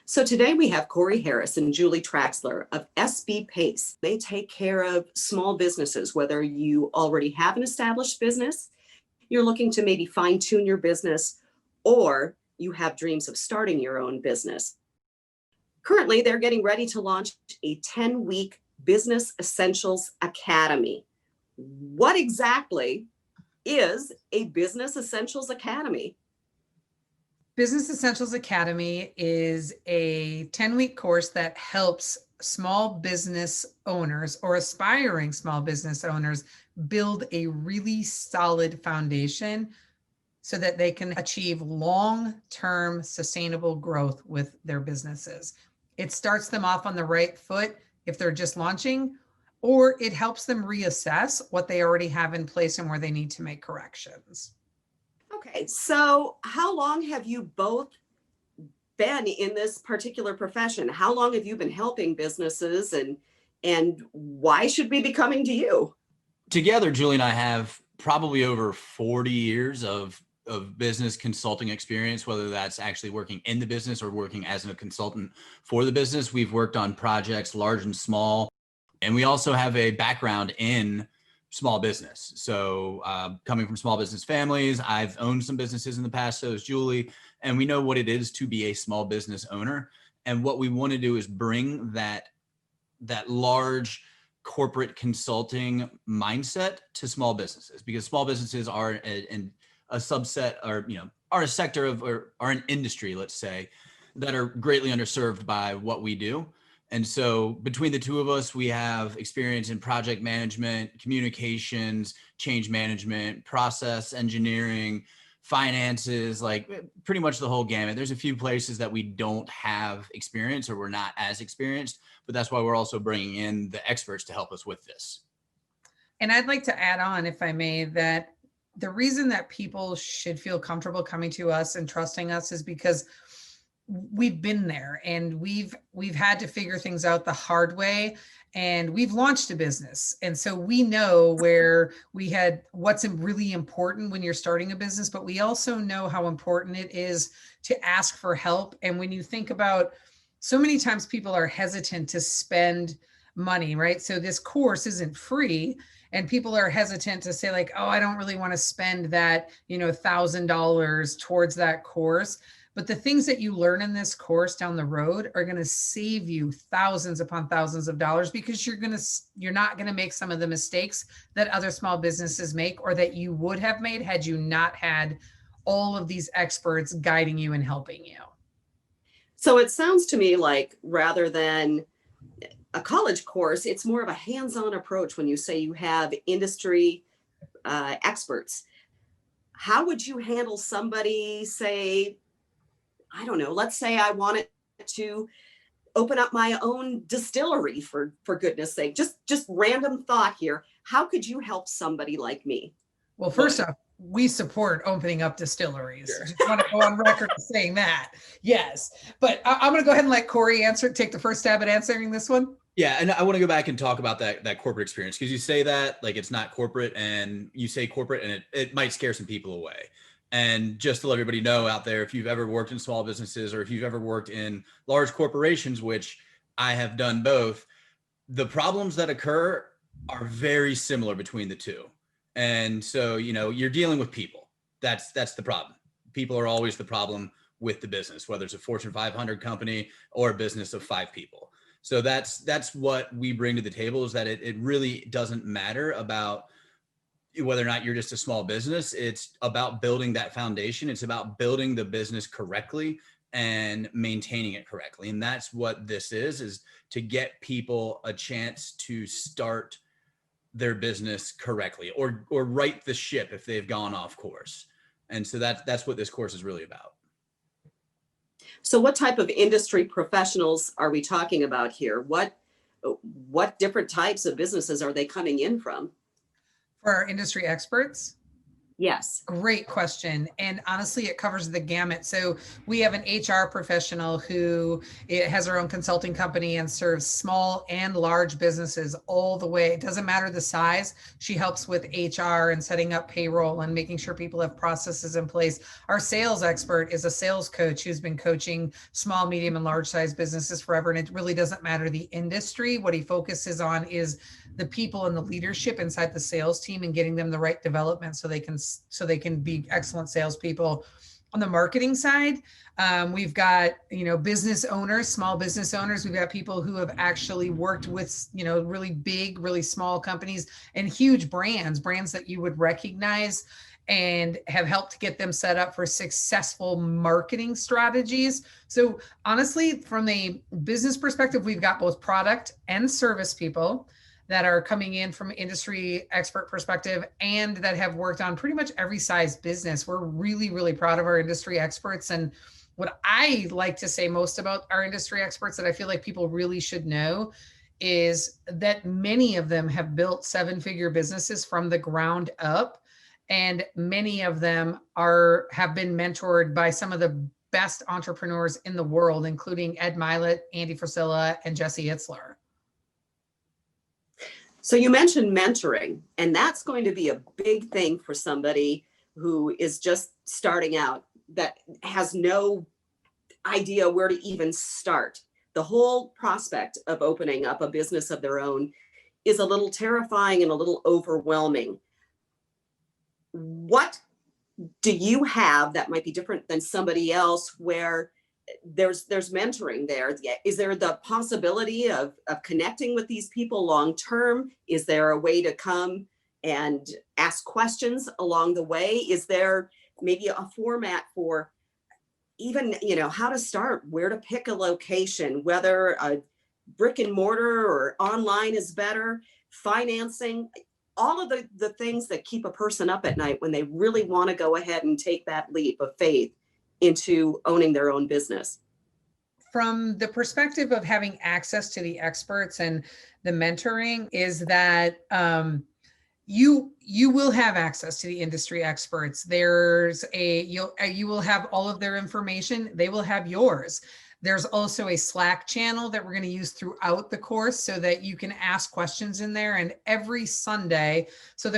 So today we have Corey Harris and Julie Traxler of SB Pace. They take care of small businesses, whether you already have an established business, you're looking to maybe fine tune your business, or you have dreams of starting your own business. Currently, they're getting ready to launch a 10-week Business Essentials Academy. What exactly is a Business Essentials Academy? Business Essentials Academy is a 10-week course that helps small business owners or aspiring small business owners build a really solid foundation so that they can achieve long-term sustainable growth with their businesses. It starts them off on the right foot if they're just launching, or it helps them reassess what they already have in place and where they need to make corrections. Okay, so how long have you both been in this particular profession? How long have you been helping businesses, and why should we be coming to you? Together, Julie and I have probably over 40 years of business consulting experience, whether that's actually working in the business or working as a consultant for the business. We've worked on projects large and small, and we also have a background in small business. So coming from small business families, I've owned some businesses in the past, so has Julie, and we know what it is to be a small business owner. And what we want to do is bring that large corporate consulting mindset to small businesses, because small businesses are a subset, or are a sector of, or are an industry, let's say, that are greatly underserved by what we do. And so between the two of us, we have experience in project management, communications, change management, process engineering, finances, like pretty much the whole gamut. There's a few places that we don't have experience, or we're not as experienced, but that's why we're also bringing in the experts to help us with this. And I'd like to add on, if I may, that the reason that people should feel comfortable coming to us and trusting us is because we've been there, and we've had to figure things out the hard way, and we've launched a business. And so we know where we had what's really important when you're starting a business, but we also know how important it is to ask for help. And when you think about, so many times people are hesitant to spend money, right? So this course isn't free, and people are hesitant to say like, oh, I don't really want to spend that, $1,000 towards that course. But the things that you learn in this course down the road are going to save you thousands upon thousands of dollars, because you're not going to make some of the mistakes that other small businesses make, or that you would have made had you not had all of these experts guiding you and helping you. So it sounds to me like, rather than a college course, it's more of a hands-on approach when you say you have industry experts. How would you handle somebody, say, I don't know, let's say I wanted to open up my own distillery, for goodness sake, just random thought here. How could you help somebody like me? Well, first off, we support opening up distilleries. Sure. Just want to go on record saying that. Yes. But I'm going to go ahead and let Corey take the first stab at answering this one. Yeah, and I want to go back and talk about that corporate experience, because you say that like it's not corporate, and you say corporate, and it might scare some people away. And just to let everybody know out there, if you've ever worked in small businesses, or if you've ever worked in large corporations, which I have done both, the problems that occur are very similar between the two. And so, you're dealing with people. That's the problem. People are always the problem with the business, whether it's a Fortune 500 company or a business of 5 people. So that's what we bring to the table, is that it really doesn't matter about whether or not you're just a small business. It's about building that foundation. It's about building the business correctly and maintaining it correctly. And that's what this is to get people a chance to start their business correctly, or right the ship if they've gone off course. And so that's what this course is really about. So what type of industry professionals are we talking about here? What different types of businesses are they coming in from? For our industry experts? Yes. Great question. And honestly, it covers the gamut. So we have an HR professional who has her own consulting company and serves small and large businesses all the way. It doesn't matter the size. She helps with HR and setting up payroll and making sure people have processes in place. Our sales expert is a sales coach who's been coaching small, medium, and large size businesses forever. And it really doesn't matter the industry. What he focuses on is the people and the leadership inside the sales team and getting them the right development so they can be excellent salespeople. On the marketing side, we've got, business owners, small business owners. We've got people who have actually worked with, really big, really small companies and huge brands that you would recognize, and have helped to get them set up for successful marketing strategies. So honestly, from a business perspective, we've got both product and service people that are coming in from industry expert perspective and that have worked on pretty much every size business. We're really, really proud of our industry experts. And what I like to say most about our industry experts that I feel like people really should know is that many of them have built 7-figure businesses from the ground up. And many of them have been mentored by some of the best entrepreneurs in the world, including Ed Mylett, Andy Frisella, and Jesse Itzler. So you mentioned mentoring, and that's going to be a big thing for somebody who is just starting out, that has no idea where to even start. The whole prospect of opening up a business of their own is a little terrifying and a little overwhelming. What do you have that might be different than somebody else, where there's mentoring there? Is there the possibility of connecting with these people long term? Is there a way to come and ask questions along the way? Is there maybe a format for even, how to start, where to pick a location, whether a brick and mortar or online is better, financing, all of the things that keep a person up at night when they really want to go ahead and take that leap of faith into owning their own business? From the perspective of having access to the experts and the mentoring, is that you will have access to the industry experts. You will have all of their information. They will have yours. There's also a Slack channel that we're going to use throughout the course so that you can ask questions in there. And every Sunday, so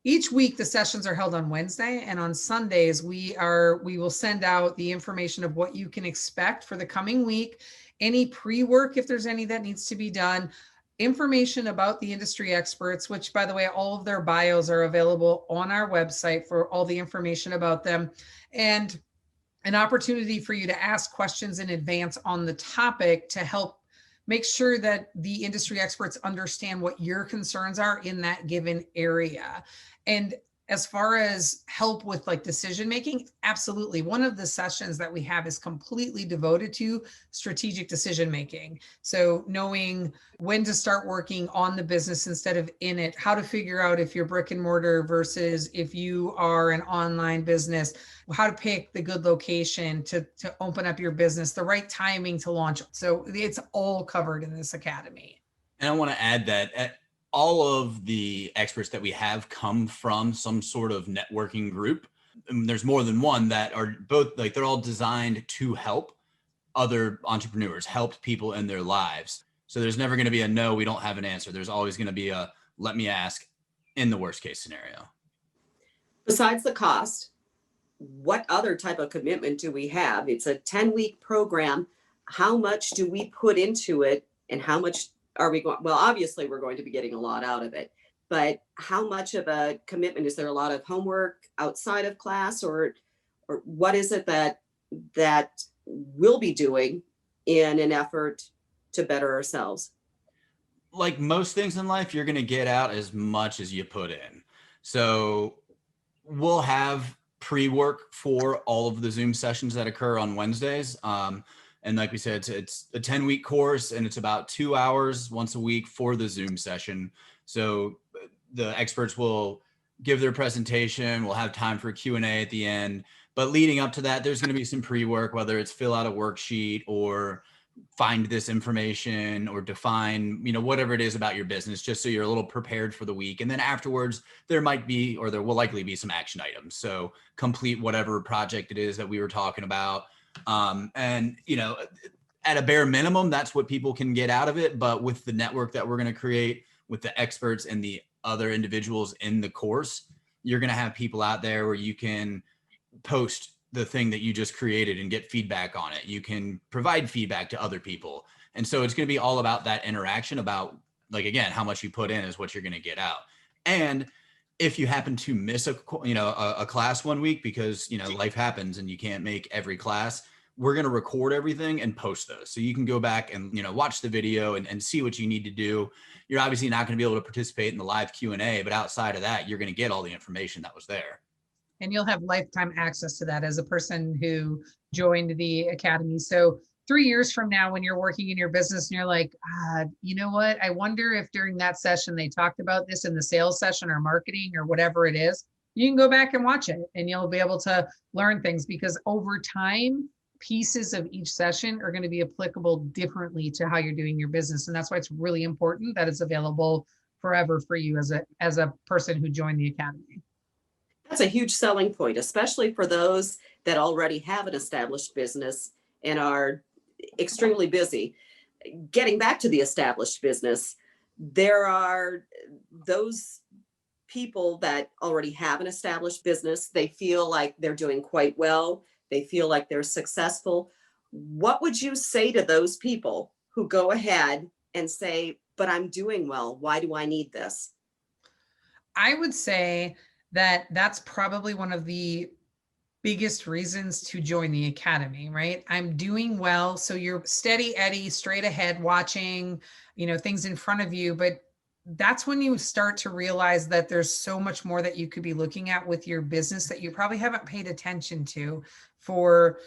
each week the sessions are held on Wednesday, and on Sundays we will send out the information of what you can expect for the coming week, any pre-work if there's any that needs to be done, information about the industry experts, which, by the way, all of their bios are available on our website for all the information about them, and an opportunity for you to ask questions in advance on the topic to help make sure that the industry experts understand what your concerns are in that given area. And as far as help with decision making, absolutely. One of the sessions that we have is completely devoted to strategic decision making. So knowing when to start working on the business instead of in it, how to figure out if you're brick and mortar versus if you are an online business, how to pick the good location to open up your business, the right timing to launch. So it's all covered in this academy. And I want to add that all of the experts that we have come from some sort of networking group. There's more than one that are both they're all designed to help other entrepreneurs, help people in their lives. So there's never going to be a no, we don't have an answer. There's always going to be a let me ask in the worst case scenario. Besides the cost, what other type of commitment do we have? It's a 10-week program. How much do we put into it, and how much are we going? Well, obviously we're going to be getting a lot out of it, but how much of a commitment? Is there a lot of homework outside of class, or what is it that we'll be doing in an effort to better ourselves? Like most things in life, you're going to get out as much as you put in. So we'll have pre-work for all of the Zoom sessions that occur on Wednesdays. And like we said, it's a 10-week course, and it's about 2 hours once a week for the Zoom session. So the experts will give their presentation. We'll have time for Q&A at the end. But leading up to that, there's going to be some pre-work, whether it's fill out a worksheet or find this information or define, whatever it is about your business, just so you're a little prepared for the week. And then afterwards, there might be, or there will likely be, some action items. So complete whatever project it is that we were talking about. And, at a bare minimum, that's what people can get out of it. But with the network that we're going to create with the experts and the other individuals in the course, you're going to have people out there where you can post the thing that you just created and get feedback on it. You can provide feedback to other people. And so it's going to be all about that interaction, about, like, again, how much you put in is what you're going to get out. And if you happen to miss a class one week because, life happens and you can't make every class, we're going to record everything and post those. So you can go back and, watch the video and see what you need to do. You're obviously not going to be able to participate in the live Q&A, but outside of that, you're going to get all the information that was there. And you'll have lifetime access to that as a person who joined the academy. So 3 years from now, when you're working in your business and you're like, you know what? I wonder if during that session they talked about this in the sales session or marketing or whatever it is, you can go back and watch it and you'll be able to learn things, because over time, pieces of each session are going to be applicable differently to how you're doing your business. And that's why it's really important that it's available forever for you as a person who joined the academy. That's a huge selling point, especially for those that already have an established business and are extremely busy. Getting back to the established business, there are those people that already have an established business. They feel like they're doing quite well. They feel like they're successful. What would you say to those people who go ahead and say, but I'm doing well, why do I need this? I would say that that's probably one of the biggest reasons to join the academy, right? I'm doing well. So you're steady Eddie, straight ahead, watching, things in front of you. But that's when you start to realize that there's so much more that you could be looking at with your business that you probably haven't paid attention to for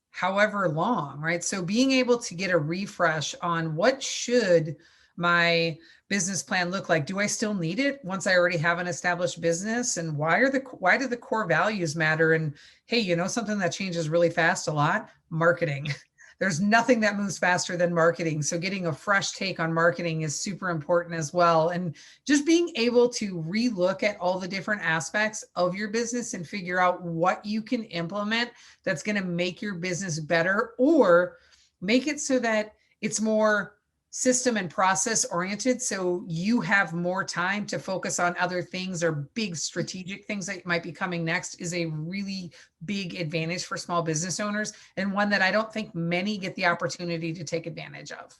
however long, right? So being able to get a refresh on what should my business plan look like? Do I still need it once I already have an established business? And why do the core values matter? And hey, something that changes really fast a lot, marketing. There's nothing that moves faster than marketing. So getting a fresh take on marketing is super important as well. And just being able to relook at all the different aspects of your business and figure out what you can implement that's going to make your business better, or make it so that it's more system and process oriented, so you have more time to focus on other things or big strategic things that might be coming next, is a really big advantage for small business owners, and one that I don't think many get the opportunity to take advantage of.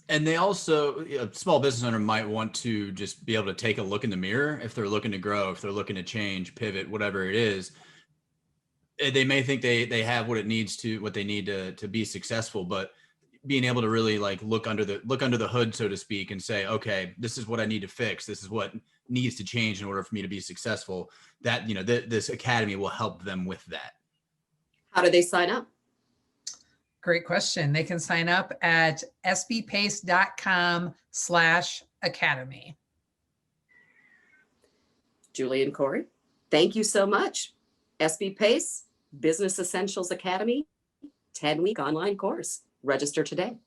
And they also, a small business owner might want to just be able to take a look in the mirror if they're looking to grow, if they're looking to change, pivot, whatever it is. They may think they have what they need to be successful, but being able to really look under the hood, so to speak, and say, okay, this is what I need to fix. This is what needs to change in order for me to be successful. That, this academy will help them with that. How do they sign up? Great question. They can sign up at sbpace.com/academy. Julie and Corey, thank you so much. SB Pace, Business Essentials Academy, 10-week online course. Register today.